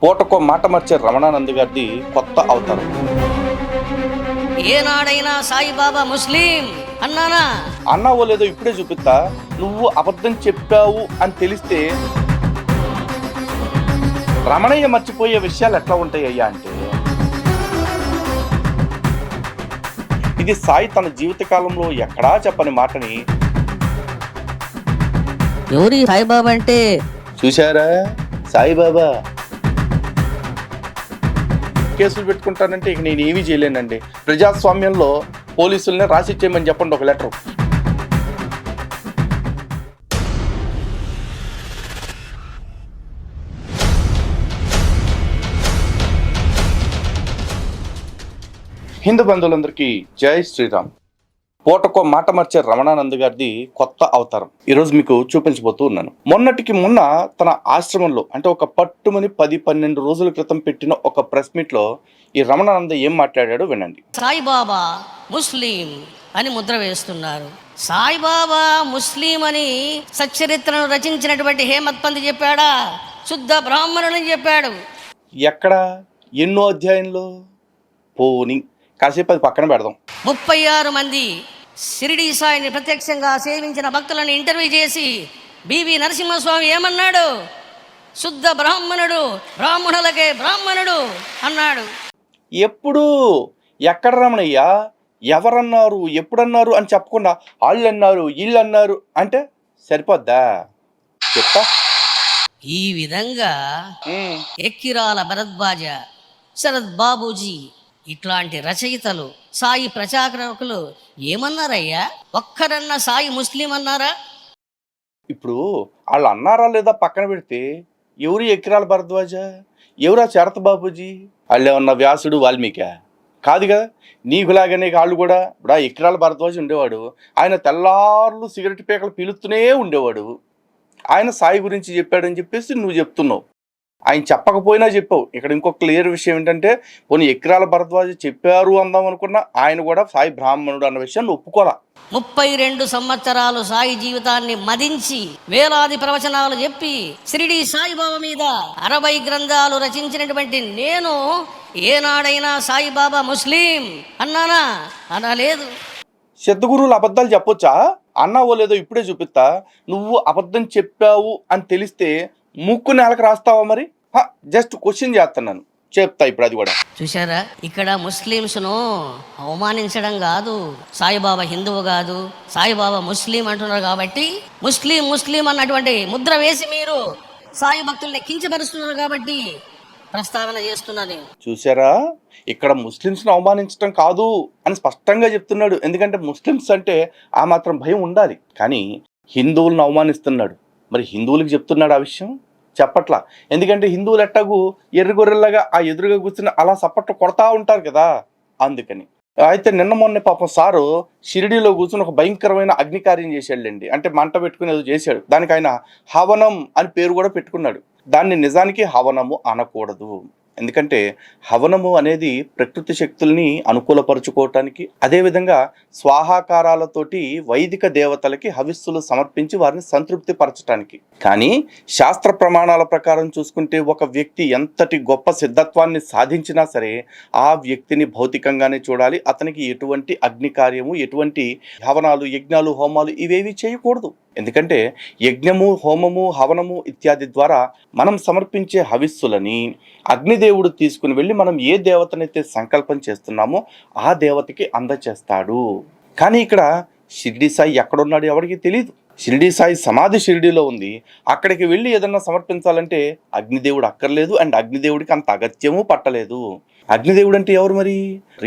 పూటకో మాట మార్చే రమణానంద్ గారిది కొత్త అవతారం. ఏనాడైనా సాయిబాబా ముస్లిం అన్నానా? అన్నావో లేదో ఇప్పుడే చూపిస్తా. నువ్వు అబద్ధం చెప్పావు అని తెలిస్తే రమణయ్య మర్చిపోయే విషయాలు ఎట్లా ఉంటాయి అయ్యా అంటే, ఇది సాయి తన జీవితకాలంలో ఎక్కడా చెప్పని మాటని ఎవరి సాయిబాబా అంటే చూశారా. సాయిబాబా కేసులు పెట్టుకుంటానంటే ఇక నేను ఏమీ చేయలేనండి. ప్రజాస్వామ్యంలో పోలీసుల్ని రాసిచ్చేయమని చెప్పండి ఒక లెటర్. హిందూ బంధువులందరికీ జై శ్రీరామ్. పూటకో మాట మార్చే రమణానంద్ గారిది కొత్త అవతారం ఈరోజు మీకు చూపించబోతూ ఉన్నాను. మొన్నటికి మొన్న తన ఆశ్రమంలో అంటే ఒక పట్టుమని 10-12 రోజుల క్రితం పెట్టిన ఒక ప్రెస్ మీట్ లో ఈ రమణానంద ఏం మాట్లాడాడో వినండి. సాయిబాబా ముస్లిం అని ముద్ర వేస్తున్నారు. సాయిబాబా ముస్లిం అని సచ్చరిత్రను రచించినటువంటి హేమత్ పంత్ చెప్పాడా? శుద్ధ బ్రాహ్మణులని చెప్పాడు. ఎక్కడ ఎన్నో అధ్యాయంలో? పోని కాసేపు అది పక్కన పెడదాం. 36 మంది షిరిడి సాయిని ప్రత్యక్షంగా సేవించిన భక్తులను ఇంటర్వ్యూ చేసి బివి నరసింహస్వామి ఏమన్నాడు? శుద్ధ బ్రాహ్మణుడు, బ్రాహ్మణులకే బ్రాహ్మణుడు అన్నాడు. ఎప్పుడు ఎక్కడ రమణయ్యా? ఎవరన్నారు, ఎప్పుడన్నారు అని చెప్పకుండా వాళ్ళు అన్నారు వీళ్ళు అన్నారు అంటే సరిపోద్దా? చెప్తా. ఈ విధంగా ఎక్కిరాల భరద్వాజ, శరత్ బాబూజీ ఇట్లాంటి రచయితలు, సాయి ప్రచారకులు ఏమన్నారయ్యా? ఒక్కరన్నా సాయి ముస్లిం అన్నారా? ఇప్పుడు వాళ్ళు అన్నారా లేదా పక్కన పెడితే, ఎవరు ఎక్కిరాల భరద్వాజ, ఎవరా శరత్ బాబూజీ? వాళ్ళు ఏమన్నా వ్యాసుడు వాల్మీకి కాదు కదా. నీకులాగానే వాళ్ళు కూడా ఇప్పుడు ఎక్కిరాల భరద్వాజ ఉండేవాడు. ఆయన తెల్లార్లు సిగరెట్ పీకలు పీలుస్తూనే ఉండేవాడు. ఆయన సాయి గురించి చెప్పాడని చెప్పేసి నువ్వు చెప్తున్నావు. ఆయన చెప్పకపోయినా చెప్పావు. ఇక్కడ ఇంకో క్లియర్ విషయం ఏంటంటే, పోనీ ఎక్కిరాల భరద్వాజ చెప్పారు అందాం అనుకున్నా ఆయన కూడా సాయి బ్రాహ్మణుడు అన్న విషయాన్ని ఒప్పుకోరా. 32 సంవత్సరాలు సాయి జీవితాన్ని మదించి వేలాది ప్రవచనాలు చెప్పి షిరిడి సాయిబాబా మీద 60 గ్రంథాలు రచించినటువంటి నేను ఏనాడైనా సాయిబాబా ముస్లిం అన్నానా? అనలేదు. సిద్ధగురువులు అబద్ధాలు చెప్పొచ్చా? అన్నావో లేదో ఇప్పుడే చూపిస్తా. నువ్వు అబద్ధం చెప్పావు అని తెలిస్తే ముక్కు నేలకు రాస్తావా? మరి జస్ట్ క్వశ్చన్ చేస్తున్నాను, చెప్తా ఇప్పుడు అది కూడా. చూసారా, ఇక్కడ ముస్లింస్ను అవమానించడం కాదు. సాయిబాబా హిందువు కాదు, సాయిబాబా ముస్లిం అంటున్నారు కాబట్టి ముస్లిం ముస్లిం అన్నటువంటి ముద్ర వేసి మీరు సాయి భక్తుల్ని కించపరుస్తున్నారు కాబట్టి ప్రస్తావన చేస్తున్నాను. చూసారా, ఇక్కడ ముస్లిమ్స్ని అవమానించడం కాదు అని స్పష్టంగా చెప్తున్నాడు. ఎందుకంటే ముస్లిమ్స్ అంటే ఆ మాత్రం భయం ఉండాలి. కానీ హిందువులను అవమానిస్తున్నాడు. మరి హిందువులకు చెప్తున్నాడు ఆ విషయం? చెప్పట్లా. ఎందుకంటే హిందువులు ఎట్టాగు ఎర్రగొర్రెల్లాగా ఆ ఎదురుగా కూర్చుని అలా సపట్లు కొడతా ఉంటారు కదా, అందుకని. అయితే నిన్న మొన్న పాపం సారు షిరిడీలో కూర్చుని ఒక భయంకరమైన అగ్నికార్యం చేశాడండి. అంటే మంట పెట్టుకుని ఏదో చేశాడు. దానికి ఆయన హవనం అని పేరు కూడా పెట్టుకున్నాడు. దాన్ని నిజానికి హవనము అనకూడదు. ఎందుకంటే హవనము అనేది ప్రకృతి శక్తుల్ని అనుకూలపరుచుకోవటానికి, అదేవిధంగా స్వాహాకారాలతోటి వైదిక దేవతలకి హవిస్సులు సమర్పించి వారిని సంతృప్తి పరచటానికి. కానీ శాస్త్ర ప్రమాణాల ప్రకారం చూసుకుంటే ఒక వ్యక్తి ఎంతటి గొప్ప సిద్ధత్వాన్ని సాధించినా సరే ఆ వ్యక్తిని భౌతికంగానే చూడాలి. అతనికి ఎటువంటి అగ్ని కార్యము, ఎటువంటి హవనాలు, యజ్ఞాలు, హోమాలు ఇవేవి చేయకూడదు. ఎందుకంటే యజ్ఞము, హోమము, హవనము ఇత్యాది ద్వారా మనం సమర్పించే హవిస్సులని అగ్నిదేవుడు తీసుకుని వెళ్ళి మనం ఏ దేవతనైతే సంకల్పం చేస్తున్నామో ఆ దేవతకి అందచేస్తాడు. కానీ ఇక్కడ షిరిడి సాయి ఎక్కడున్నాడు ఎవరికి తెలియదు. షిరిడి సాయి సమాధి షిరిడిలో ఉంది. అక్కడికి వెళ్ళి ఏదన్నా సమర్పించాలంటే అగ్నిదేవుడు అక్కర్లేదు, అండ్ అగ్నిదేవుడికి అంత అగత్యము పట్టలేదు. అగ్నిదేవుడు అంటే ఎవరు మరి?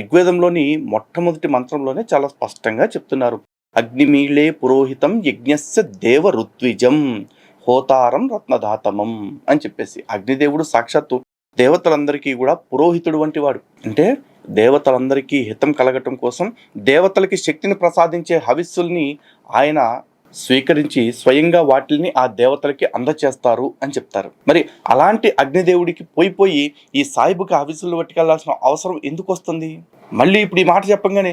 ఋగ్వేదంలోని మొట్టమొదటి మంత్రంలోనే చాలా స్పష్టంగా చెప్తున్నారు. అగ్నిమీళే పురోహితం యజ్ఞస్య దేవ ఋత్విజం హోతారం రత్నధాతమం అని చెప్పేసి. అగ్నిదేవుడు సాక్షాత్తు దేవతలందరికీ కూడా పురోహితుడు వంటి వాడు. అంటే దేవతలందరికీ హితం కలగటం కోసం దేవతలకి శక్తిని ప్రసాదించే హవిస్సుల్ని ఆయన స్వీకరించి స్వయంగా వాటిని ఆ దేవతలకి అందచేస్తారు అని చెప్తారు. మరి అలాంటి అగ్నిదేవుడికి పోయి ఈ సాయిబుకి హవిస్సులు పట్టుకెళ్లాల్సిన అవసరం ఎందుకు వస్తుంది? మళ్ళీ ఇప్పుడు ఈ మాట చెప్పంగానే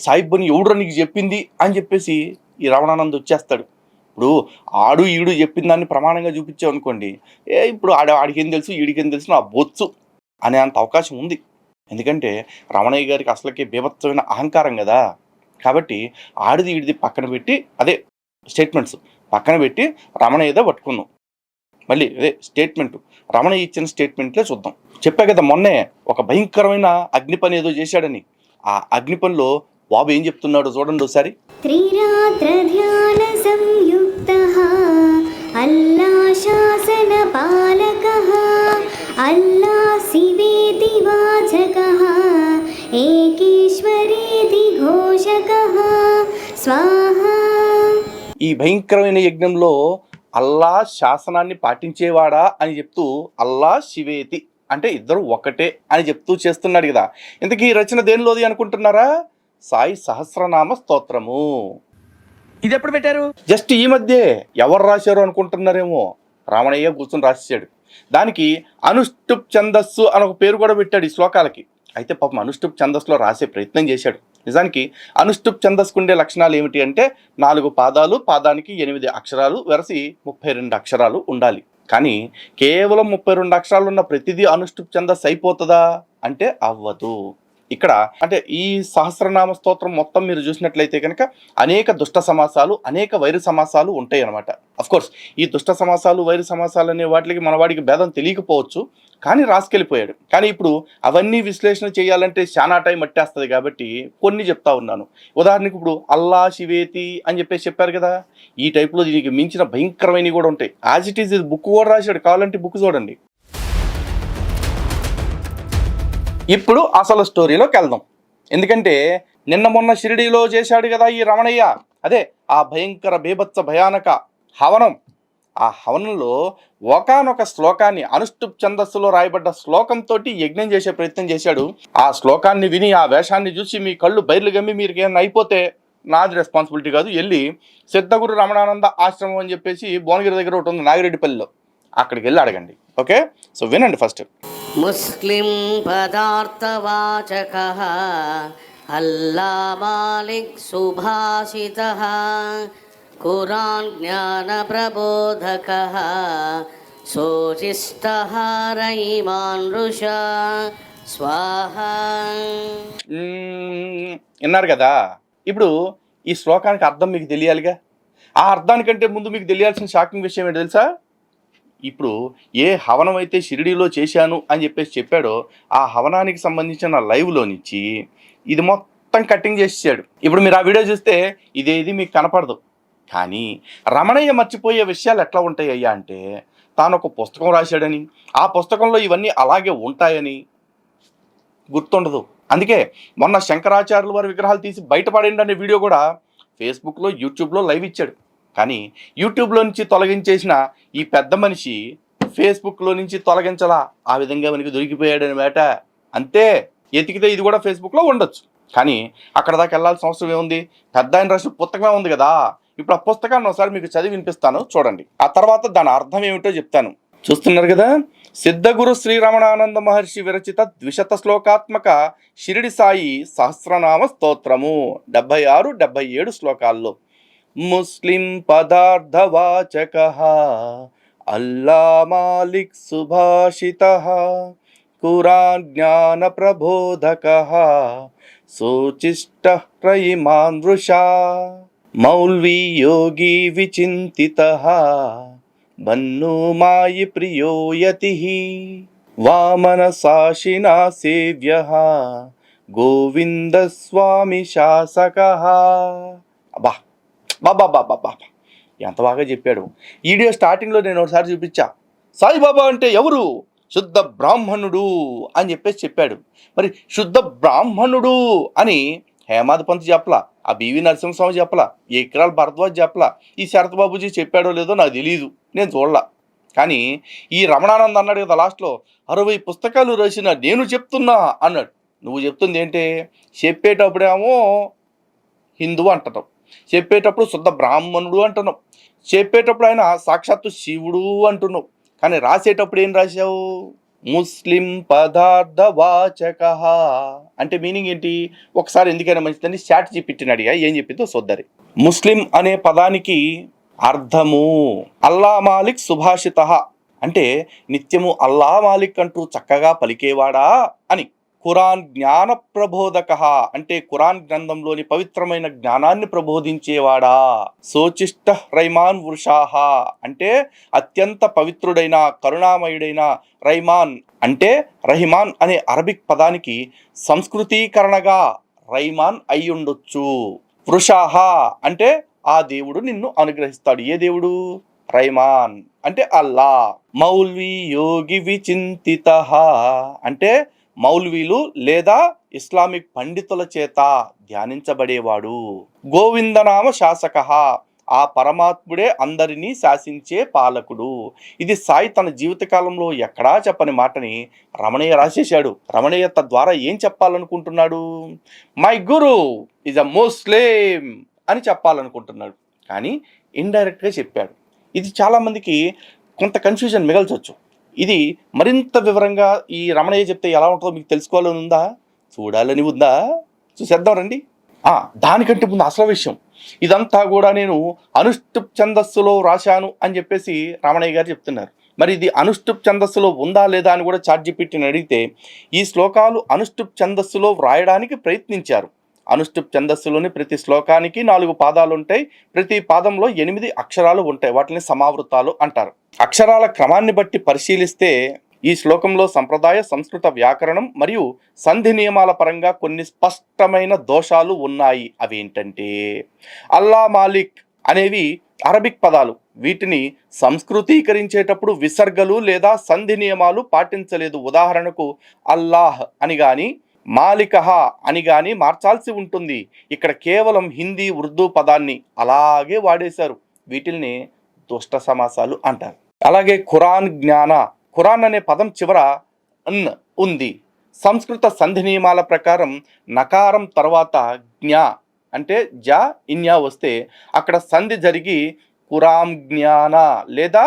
సాయిబుని ఎవడో నీకు చెప్పింది అని చెప్పేసి ఈ రమణానంద్ వచ్చేస్తాడు. ఇప్పుడు ఆడు ఈడు చెప్పిన దాన్ని ప్రమాణంగా చూపించావు అనుకోండి, ఇప్పుడు ఆడికి ఏం తెలుసు ఈడికి ఏం తెలుసు నా బొచ్చు అనే అంత అవకాశం ఉంది. ఎందుకంటే రమణయ్య గారికి అసలుకి బీభత్సమైన అహంకారం కదా. కాబట్టి ఆడిది ఈడిది పక్కన పెట్టి అదే స్టేట్మెంట్స్ పక్కన పెట్టి రమణయ్యదే పట్టుకుందాం. మళ్ళీ అదే స్టేట్మెంట్ రమణయ్య ఇచ్చిన స్టేట్మెంట్లే చూద్దాం. చెప్పా కదా మొన్నే ఒక భయంకరమైన అగ్ని పని ఏదో చేశాడని. ఆ అగ్ని పనిలో బాబు ఏం చెప్తున్నాడో చూడండి ఒకసారి. త్రిరాత్ర ధ్యాన సంయుక్తః అల్లా శాసన పాలకః అల్లా శివేతి వాచకః ఏకీశ్వరేతి ఘోషకః స్వాహా. ఈ భయంకరమైన యజ్ఞంలో అల్లా శాసనాన్ని పాటించేవాడా అని చెప్తూ అల్లా శివేతి అంటే ఇద్దరు ఒకటే అని చెప్తూ చేస్తున్నాడు కదా. ఇంతకీ ఈ రచన దేనిలోది అనుకుంటున్నారా? సాయి సహస్రనామ స్తోత్రము. ఇది ఎప్పుడు పెట్టారు? జస్ట్ ఈ మధ్యే. ఎవరు రాశారు అనుకుంటున్నారేమో, రామణయ్య కూర్చొని రాసేసాడు. దానికి అనుష్టుప్ ఛందస్సు అని ఒక పేరు కూడా పెట్టాడు ఈ శ్లోకాలకి. అయితే పాపం అనుష్టుప్ ఛందస్సులో రాసే ప్రయత్నం చేశాడు. నిజానికి అనుష్టుప్ ఛందస్సుకు ఉండే లక్షణాలు ఏమిటి అంటే 4 పాదాలు, పాదానికి 8 అక్షరాలు, వెరసి 32 అక్షరాలు ఉండాలి. కానీ కేవలం 32 అక్షరాలు ఉన్న ప్రతిదీ అనుష్టుప్ ఛందస్సు అయిపోతుందా అంటే అవ్వదు. ఇక్కడ అంటే ఈ సహస్రనామ స్తోత్రం మొత్తం మీరు చూసినట్లయితే కనుక అనేక దుష్ట సమాసాలు, అనేక వైరు సమాసాలు ఉంటాయి అన్నమాట. అఫ్కోర్స్ ఈ దుష్ట సమాసాలు, వైరు సమాసాలు అనే వాటికి మన వాడికి భేదం తెలియకపోవచ్చు, కానీ రాసుకెళ్ళిపోయాడు. కానీ ఇప్పుడు అవన్నీ విశ్లేషణ చేయాలంటే చాలా టైం పట్టేస్తుంది కాబట్టి కొన్ని చెప్తా ఉన్నాను. ఉదాహరణకు ఇప్పుడు అల్లా శివేతి అని చెప్పేసి చెప్పారు కదా, ఈ టైప్లో దీనికి మించిన భయంకరమైనవి కూడా ఉంటాయి. యాజ్ ఇట్ ఈజ్ బుక్ కూడా రాశాడు, కావాలంటే బుక్ చూడండి. ఇప్పుడు అసలు స్టోరీలోకి వెళ్దాం. ఎందుకంటే నిన్న మొన్న షిరిడీలో చేశాడు కదా ఈ రమణయ్య, అదే ఆ భయంకర బీభత్స భయానక హవనం. ఆ హవనంలో ఒకానొక శ్లోకాన్ని అనుష్టుప్ ఛందస్సులో రాయబడ్డ శ్లోకంతో యజ్ఞం చేసే ప్రయత్నం చేశాడు. ఆ శ్లోకాన్ని విని ఆ వేషాన్ని చూసి మీ కళ్ళు బయర్లు గమ్మి మీరు ఏమైనా అయిపోతే నాది రెస్పాన్సిబిలిటీ కాదు. వెళ్ళి సిద్ధగురు రమణానంద ఆశ్రమం అని చెప్పేసి భువనగిరి దగ్గర ఒకటి ఉంది నాగిరెడ్డిపల్లిలో, అక్కడికి వెళ్ళి అడగండి. ఓకే, సో వినండి ఫస్ట్. ముస్లిం పదార్థవాచకః అల్లా మాలిక్ సుభాషితః ఖురాన్ జ్ఞాన ప్రబోధకః శోచిష్టః రయిమాన్ ఋషా స్వాహా. విన్నారు కదా. ఇప్పుడు ఈ శ్లోకానికి అర్థం మీకు తెలియాలిగా. ఆ అర్థానికంటే ముందు మీకు తెలియాల్సిన షాకింగ్ విషయం ఏంటి తెలుసా? ఇప్పుడు ఏ హవనం అయితే షిరిడీలో చేశాను అని చెప్పేసి చెప్పాడో ఆ హవనానికి సంబంధించిన లైవ్లో నుంచి ఇది మొత్తం కటింగ్ చేసేసాడు. ఇప్పుడు మీరు ఆ వీడియో చూస్తే ఇదేది మీకు కనపడదు. కానీ రమణయ్య మర్చిపోయే విషయాలు ఎట్లా ఉంటాయి అయ్యా అంటే, తాను ఒక పుస్తకం రాశాడని, ఆ పుస్తకంలో ఇవన్నీ అలాగే ఉంటాయని గుర్తుండదు. అందుకే మొన్న శంకరాచార్యుల వారి విగ్రహాలు తీసి బయటపడండి అనే వీడియో కూడా ఫేస్బుక్లో, యూట్యూబ్లో లైవ్ ఇచ్చాడు. కానీ యూట్యూబ్లో నుంచి తొలగించేసిన ఈ పెద్ద మనిషి ఫేస్బుక్లో నుంచి తొలగించలా. ఆ విధంగా మనకి దొరికిపోయాడనమాట. అంతే, ఎతికితే ఇది కూడా ఫేస్బుక్లో ఉండొచ్చు. కానీ అక్కడ దాకా వెళ్ళాల్సిన అవసరం ఏముంది? పెద్ద ఆయన రాసిన పుస్తకమే ఉంది కదా. ఇప్పుడు ఆ పుస్తకాన్ని ఒకసారి మీకు చదివి వినిపిస్తాను, చూడండి. ఆ తర్వాత దాని అర్థం ఏమిటో చెప్తాను. చూస్తున్నారు కదా. సిద్ధగురు శ్రీరమణానంద మహర్షి విరచిత 200 శ్లోకాత్మక షిరిడి సాయి సహస్రనామ స్తోత్రము 76, 77 శ్లోకాల్లో. ముస్లిం పదార్థవాచకః అల్లా మాలిక్ సుభాషితః ఖురాన్ జ్ఞాన ప్రబోధకః శోచిష్టః రయిమాన్ ఋషా మౌల్వీ యోగి విచింతితః బన్నో మాయి ప్రియో యతిః వామన సాశినా సేవ్యః గోవింద స్వామి శాసకః. అబ్బా బాబా బాబా బాబా ఎంత బాగా చెప్పాడు. వీడియో స్టార్టింగ్లో నేను ఒకసారి చూపించా. సాయిబాబా అంటే ఎవరు? శుద్ధ బ్రాహ్మణుడు అని చెప్పేసి చెప్పాడు. మరి శుద్ధ బ్రాహ్మణుడు అని హేమాద్ పంత్ చెప్పలా, ఆ బివి నరసింహస్వామి చెప్పలా, ఏక్రాల్ భరద్వాజ్ చెప్పలా, ఈ శరత్ బాబుజీ చెప్పాడో లేదో నాకు తెలియదు, నేను చూడలా. కానీ ఈ రమణానంద్ అన్నాడు కదా లాస్ట్లో, 60 పుస్తకాలు రాసిన నేను చెప్తున్నా అన్నాడు. నువ్వు చెప్తుంది ఏంటి? చెప్పేటప్పుడేమో హిందువు అంటున్నావు, చెప్పేటప్పుడు శుద్ధ బ్రాహ్మణుడు అంటున్నావు, చెప్పేటప్పుడు ఆయన సాక్షాత్తు శివుడు అంటున్నావు. కానీ రాసేటప్పుడు ఏం రాశావు? ముస్లిం పదార్థవాచకః అంటే మీనింగ్ ఏంటి? ఒకసారి ఎందుకైనా మంచిదని చాట్ చెప్పిట్టిన అడిగా ఏం చెప్పిందో చూద్దారి. ముస్లిం అనే పదానికి అర్థము అల్లా మాలిక్ సుభాషిత అంటే నిత్యము అల్లా మాలిక్ అంటూ చక్కగా పలికేవాడా అని. ఖురాన్ జ్ఞాన ప్రబోధక అంటే ఖురాన్ గ్రంథంలోని పవిత్రమైన జ్ఞానాన్ని ప్రబోధించేవాడా. సోచిష్ట రైమాన్ వృషాహ అంటే అత్యంత పవిత్రుడైన కరుణామయుడైన. రైమాన్ అంటే రహిమాన్ అనే అరబిక్ పదానికి సంస్కృతీకరణగా రైమాన్ అయ్యుండొచ్చు. వృషాహ అంటే ఆ దేవుడు నిన్ను అనుగ్రహిస్తాడు. ఏ దేవుడు? రైమాన్ అంటే అల్లా. మౌల్వి యోగి విచింతిత అంటే మౌల్వీలు లేదా ఇస్లామిక్ పండితుల చేత ధ్యానించబడేవాడు. గోవిందనామ శాసక ఆ పరమాత్ముడే అందరినీ శాసించే పాలకుడు. ఇది సాయి తన జీవితకాలంలో ఎక్కడా చెప్పని మాటని రమణయ్య రాసేశాడు. రమణయ్య తద్వారా ఏం చెప్పాలనుకుంటున్నాడు? మై గురు ఈజ్ అ ముస్లిం అని చెప్పాలనుకుంటున్నాడు, కానీ ఇండైరెక్ట్గా చెప్పాడు. ఇది చాలామందికి కొంత కన్ఫ్యూజన్ మిగల్చవచ్చు. ఇది మరింత వివరంగా ఈ రమణయ్య చెప్తే ఎలా ఉంటుందో మీకు తెలుసుకోవాలని ఉందా? చూడాలని ఉందా? చూసేద్దాం రండి. దానికంటే ముందు అసలు విషయం, ఇదంతా కూడా నేను అనుష్టుప్ ఛందస్సులో రాశాను అని చెప్పేసి రమణయ్య గారు చెప్తున్నారు. మరి ఇది అనుష్టుప్ ఛందస్సులో ఉందా లేదా అని కూడా చాట్‌జీపీటీని అడిగితే ఈ శ్లోకాలు అనుష్టుప్ ఛందస్సులో వ్రాయడానికి ప్రయత్నించారు. అనుష్టుప్ ఛందస్సులోని ప్రతి శ్లోకానికి 4 పాదాలు ఉంటాయి. ప్రతి పాదంలో 8 అక్షరాలు ఉంటాయి. వాటిని సమావృతాలు అంటారు. అక్షరాల క్రమాన్ని బట్టి పరిశీలిస్తే ఈ శ్లోకంలో సంప్రదాయ సంస్కృత వ్యాకరణం మరియు సంధి నియమాల పరంగా కొన్ని స్పష్టమైన దోషాలు ఉన్నాయి. అవేంటంటే అల్లా మాలిక్ అనేవి అరబిక్ పదాలు. వీటిని సంస్కృతీకరించేటప్పుడు విసర్గలు లేదా సంధి నియమాలు పాటించలేదు. ఉదాహరణకు అల్లాహ్ అని గాని మాలికహ అని గాని మార్చాల్సి ఉంటుంది. ఇక్కడ కేవలం హిందీ ఉర్దూ పదాన్ని అలాగే వాడేశారు. వీటిల్ని దుష్ట సమాసాలు అంటారు. అలాగే ఖురాన్ జ్ఞాన, ఖురాన్ అనే పదం చివర అన్ ఉంది. సంస్కృత సంధి నియమాల ప్రకారం నకారం తర్వాత జ్ఞా అంటే జా ఇన్యా వస్తే అక్కడ సంధి జరిగి ఖురాన్ జ్ఞాన లేదా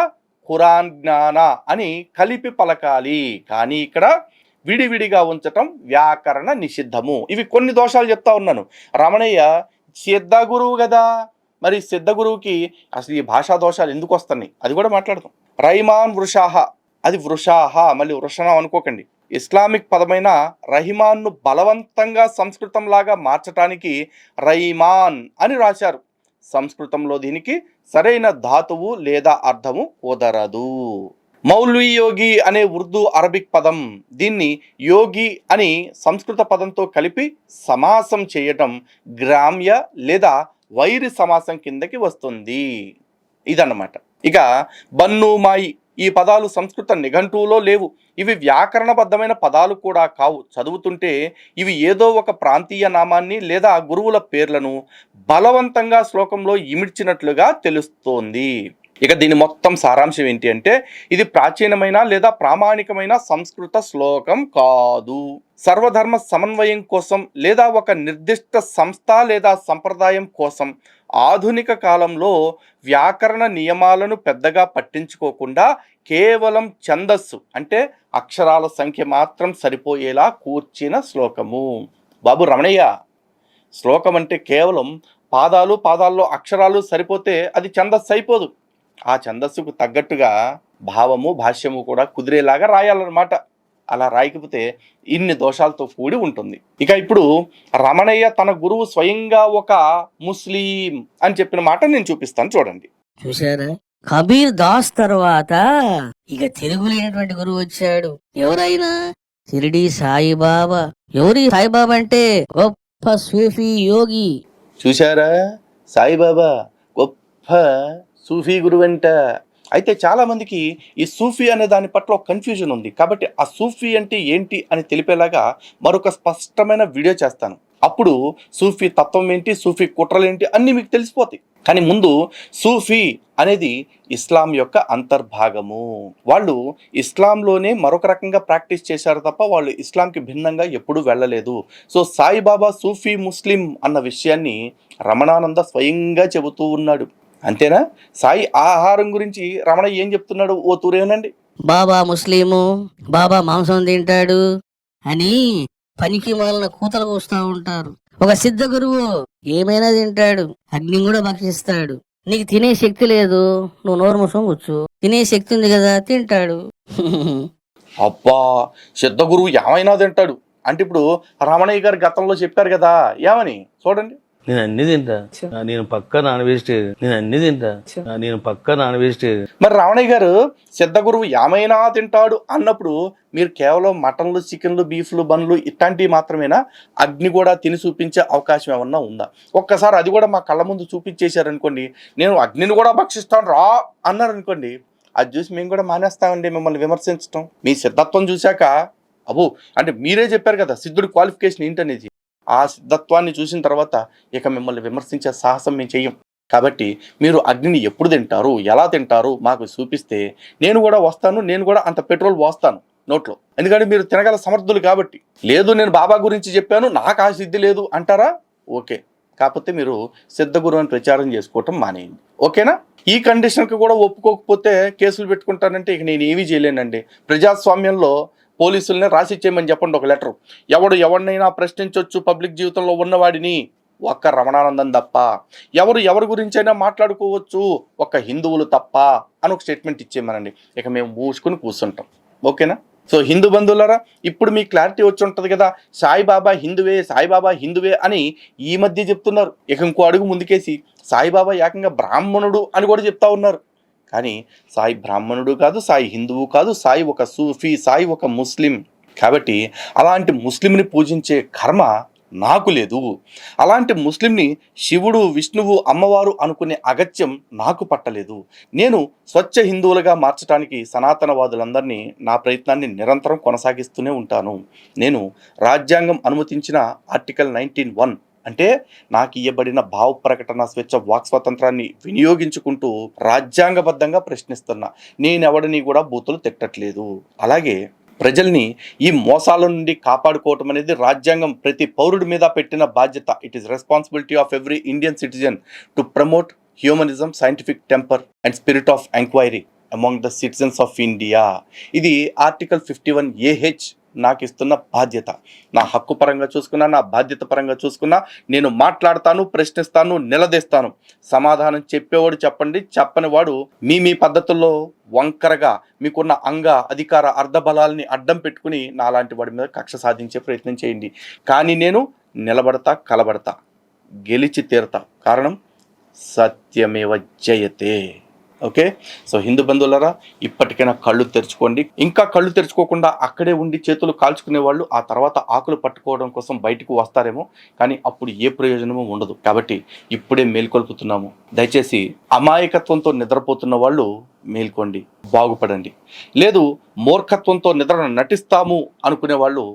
ఖురాన్ జ్ఞాన అని కలిపి పలకాలి. కానీ ఇక్కడ విడివిడిగా ఉంచటం వ్యాకరణ నిషిద్ధము. ఇవి కొన్ని దోషాలు చెప్తా ఉన్నాను. రమణయ్య సిద్ధ గురువు కదా, మరి సిద్ధ గురువుకి అసలు ఈ భాషా దోషాలు ఎందుకు వస్తున్నాయి అది కూడా మాట్లాడతాం. రైమాన్ వృషాహ, అది వృషాహ, మళ్ళీ వృషణం అనుకోకండి. ఇస్లామిక్ పదమైన రహిమాన్ను బలవంతంగా సంస్కృతంలాగా మార్చటానికి రైమాన్ అని రాశారు. సంస్కృతంలో దీనికి సరైన ధాతువు లేదా అర్థము కుదరదు. మౌల్వీ యోగి అనే ఉర్దూ అరబిక్ పదం, దీన్ని యోగి అని సంస్కృత పదంతో కలిపి సమాసం చేయటం గ్రామ్య లేదా వైరి సమాసం కిందకి వస్తుంది. ఇదన్నమాట. ఇక బన్ను మాయి ఈ పదాలు సంస్కృత నిఘంటువులో లేవు. ఇవి వ్యాకరణబద్ధమైన పదాలు కూడా కావు. చదువుతుంటే ఇవి ఏదో ఒక ప్రాంతీయ నామాన్ని లేదా గురువుల పేర్లను బలవంతంగా శ్లోకంలో ఇమిడ్చినట్లుగా తెలుస్తోంది. ఇక దీని మొత్తం సారాంశం ఏంటి అంటే ఇది ప్రాచీనమైన లేదా ప్రామాణికమైన సంస్కృత శ్లోకం కాదు. సర్వధర్మ సమన్వయం కోసం లేదా ఒక నిర్దిష్ట సంస్థ లేదా సంప్రదాయం కోసం ఆధునిక కాలంలో వ్యాకరణ నియమాలను పెద్దగా పట్టించుకోకుండా కేవలం ఛందస్సు అంటే అక్షరాల సంఖ్య మాత్రం సరిపోయేలా కూర్చిన శ్లోకము. బాబు రమణయ్య, శ్లోకం అంటే కేవలం పాదాల్లో అక్షరాలు సరిపోతే అది ఛందస్సు అయిపోదు. ఆ ఛందస్సుకు తగ్గట్టుగా భావము భాష్యము కూడా కుదిరేలాగా రాయాలన్నమాట. అలా రాయకపోతే ఇన్ని దోషాలతో కూడి ఉంటుంది. ఇక ఇప్పుడు రమణయ్య తన గురువు స్వయంగా ఒక ముస్లిం అని చెప్పిన మాట నేను చూపిస్తాను, చూడండి. చూసారా, కబీర్ దాస్ తర్వాత ఇక తిరుగులేనటువంటి గురువు వచ్చాడు. ఎవరైనా షిరిడి సాయిబాబా. ఎవరి సాయిబాబా అంటే గొప్ప సూఫీ యోగి. చూశారా, సాయిబాబా గొప్ప సూఫీ గురువంట. అయితే చాలామందికి ఈ సూఫీ అనే దాని పట్ల ఒక కన్ఫ్యూజన్ ఉంది. కాబట్టి ఆ సూఫీ అంటే ఏంటి అని తెలిపేలాగా మరొక స్పష్టమైన వీడియో చేస్తాను. అప్పుడు సూఫీ తత్వం ఏంటి, సూఫీ కుట్రలు ఏంటి అన్నీ మీకు తెలిసిపోతాయి. కానీ ముందు సూఫీ అనేది ఇస్లాం యొక్క అంతర్భాగము. వాళ్ళు ఇస్లాంలోనే మరొక రకంగా ప్రాక్టీస్ చేశారు తప్ప వాళ్ళు ఇస్లాంకి భిన్నంగా ఎప్పుడూ వెళ్ళలేదు. సో సాయిబాబా సూఫీ ముస్లిం అన్న విషయాన్ని రమణానంద స్వయంగా చెబుతూ ఉన్నాడు. అంతేనా? సాయి ఆహారం గురించి రమణ ఏం చెప్తున్నాడు ఓ తూరేనండి. బాబా ముస్లిము, బాబా మాంసం తింటాడు అని పనికి మాలిన కూతలు కూస్తూ ఉంటారు. ఒక సిద్ధ గురువు ఏమైనా తింటాడు, అగ్ని కూడా భక్షిస్తాడు. నీకు తినే శక్తి లేదు, నువ్వు నోరు మూసుకొని కూర్చో. తినే శక్తి ఉంది కదా, తింటాడు. అబ్బా, సిద్ధ గురువు ఏమైనా తింటాడు అంటే ఇప్పుడు రమణయ్య గారు గతంలో చెప్పారు కదా, ఏమని చూడండి. నేను అన్ని తింటా, నేను పక్కా నాన్ వెజిటేరియన్. నేను అన్ని తింటా, నేను పక్కా నాన్ వెజిటేరియన్. మరి రమణయ్య గారు సిద్ధ గురువు ఏమైనా తింటాడు అన్నప్పుడు మీరు కేవలం మటన్లు, చికెన్లు, బీఫ్లు, బన్లు ఇట్లాంటివి మాత్రమేనా? అగ్ని కూడా తిని చూపించే అవకాశం ఏమన్నా ఉందా? ఒక్కసారి అది కూడా మా కళ్ళ ముందు చూపించేశారనుకోండి, నేను అగ్నిని కూడా భక్షిస్తాను రా అన్నారనుకోండి, అది చూసి మేము కూడా మానేస్తామండి మిమ్మల్ని విమర్శించడం. మీ సిద్ధత్వం చూశాక అబ్బో అంటే మీరే చెప్పారు కదా సిద్ధుడి క్వాలిఫికేషన్ ఏంటనేది. ఆ సిద్ధత్వాన్ని చూసిన తర్వాత ఇక మిమ్మల్ని విమర్శించే సాహసం మేము చెయ్యం. కాబట్టి మీరు అగ్నిని ఎప్పుడు తింటారు, ఎలా తింటారు మాకు చూపిస్తే నేను కూడా వస్తాను, నేను కూడా అంత పెట్రోల్ పోస్తాను నోట్లో. ఎందుకంటే మీరు తినగల సమర్థులు కాబట్టి. లేదు నేను బాబా గురించి చెప్పాను నాకు ఆ సిద్ధి లేదు అంటారా? ఓకే, కాకపోతే మీరు సిద్ధ గురువు అని ప్రచారం చేసుకోవటం మానేయండి, ఓకేనా? ఈ కండిషన్కి కూడా ఒప్పుకోకపోతే కేసులు పెట్టుకుంటానంటే ఇక నేను ఏమీ చేయలేనండి. ప్రజాస్వామ్యంలో పోలీసుల్ని రాసిచ్చేయమని చెప్పండి ఒక లెటర్. ఎవరినైనా ప్రశ్నించవచ్చు పబ్లిక్ జీవితంలో ఉన్నవాడిని, ఒక్క రమణానందం తప్ప. ఎవరి గురించైనా మాట్లాడుకోవచ్చు, ఒక్క హిందువులు తప్ప అని ఒక స్టేట్మెంట్ ఇచ్చేయమనండి. ఇక మేము మూసుకుని కూర్చుంటాం, ఓకేనా? సో హిందూ బంధువులారా, ఇప్పుడు మీకు క్లారిటీ వచ్చి ఉంటుంది కదా, సాయిబాబా హిందువే, సాయిబాబా హిందువే అని ఈ మధ్య చెప్తున్నారు. ఇక ఇంకో అడుగు ముందుకేసి సాయిబాబా ఏకంగా బ్రాహ్మణుడు అని కూడా చెప్తా ఉన్నారు. కానీ సాయి బ్రాహ్మణుడు కాదు, సాయి హిందువు కాదు, సాయి ఒక సూఫీ, సాయి ఒక ముస్లిం. కాబట్టి అలాంటి ముస్లింని పూజించే కర్మ నాకు లేదు. అలాంటి ముస్లింని శివుడు, విష్ణువు, అమ్మవారు అనుకునే అగత్యం నాకు పట్టలేదు. నేను స్వచ్ఛ హిందువులుగా మార్చడానికి సనాతనవాదులందరినీ నా ప్రయత్నాన్ని నిరంతరం కొనసాగిస్తూనే ఉంటాను. నేను రాజ్యాంగం అనుమతించిన ఆర్టికల్ 19(1) అంటే నాకు ఇవ్వబడిన భావ ప్రకటన స్వేచ్ఛ, వాక్ స్వాతంత్రాన్ని వినియోగించుకుంటూ రాజ్యాంగబద్ధంగా ప్రశ్నిస్తున్నా. నేనెవడిని కూడా బూతులు తిట్టట్లేదు. అలాగే ప్రజల్ని ఈ మోసాల నుండి కాపాడుకోవటం అనేది రాజ్యాంగం ప్రతి పౌరుడి మీద పెట్టిన బాధ్యత. It is responsibility of every Indian citizen to promote humanism, scientific temper and spirit of enquiry among the citizens of India. ఇది ఆర్టికల్ 51(a)(h) నాకు ఇస్తున్న బాధ్యత. నా హక్కు పరంగా చూసుకున్నా, నా బాధ్యత పరంగా చూసుకున్నా నేను మాట్లాడతాను, ప్రశ్నిస్తాను, నిలదీస్తాను. సమాధానం చెప్పేవాడు చెప్పండి, చెప్పని వాడు మీ పద్ధతుల్లో వంకరగా మీకున్న అధికార అర్ధబలాల్ని అడ్డం పెట్టుకుని నాలాంటి వాడి మీద కక్ష సాధించే ప్రయత్నం చేయండి. కానీ నేను నిలబడతా, కలబడతా, గెలిచి తీరతా. కారణం సత్యమేవ జయతే. ఓకే, సో హిందూ బంధువులరా, ఇప్పటికైనా కళ్ళు తెరుచుకోండి. ఇంకా కళ్ళు తెరుచుకోకుండా అక్కడే ఉండి చేతులు కాల్చుకునే వాళ్ళు ఆ తర్వాత ఆకులు పట్టుకోవడం కోసం బయటకు వస్తారేమో, కానీ అప్పుడు ఏ ప్రయోజనము ఉండదు. కాబట్టి ఇప్పుడే మేల్కొల్పుతున్నాము. దయచేసి అమాయకత్వంతో నిద్రపోతున్న వాళ్ళు మేల్కోండి, బాగుపడండి. లేదు మూర్ఖత్వంతో నిద్ర నటిస్తాము అనుకునే వాళ్ళు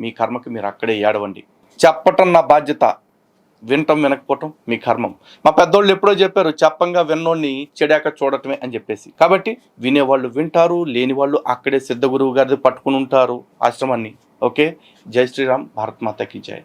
మీ కర్మకి మీరు అక్కడే ఏడవండి. చెప్పటం నా బాధ్యత, వినటం వినకపోవటం మీ కర్మం. మా పెద్దోళ్ళు ఎప్పుడో చెప్పారు, చెప్పంగా విన్నోడిని చెడాక చూడటమే అని చెప్పేసి. కాబట్టి వినేవాళ్ళు వింటారు, లేని వాళ్ళు అక్కడే సిద్ధ గురువు గారిది పట్టుకుని ఉంటారు ఆశ్రమాన్ని. ఓకే, జై శ్రీరామ్, భారత్ మాతాకి జై.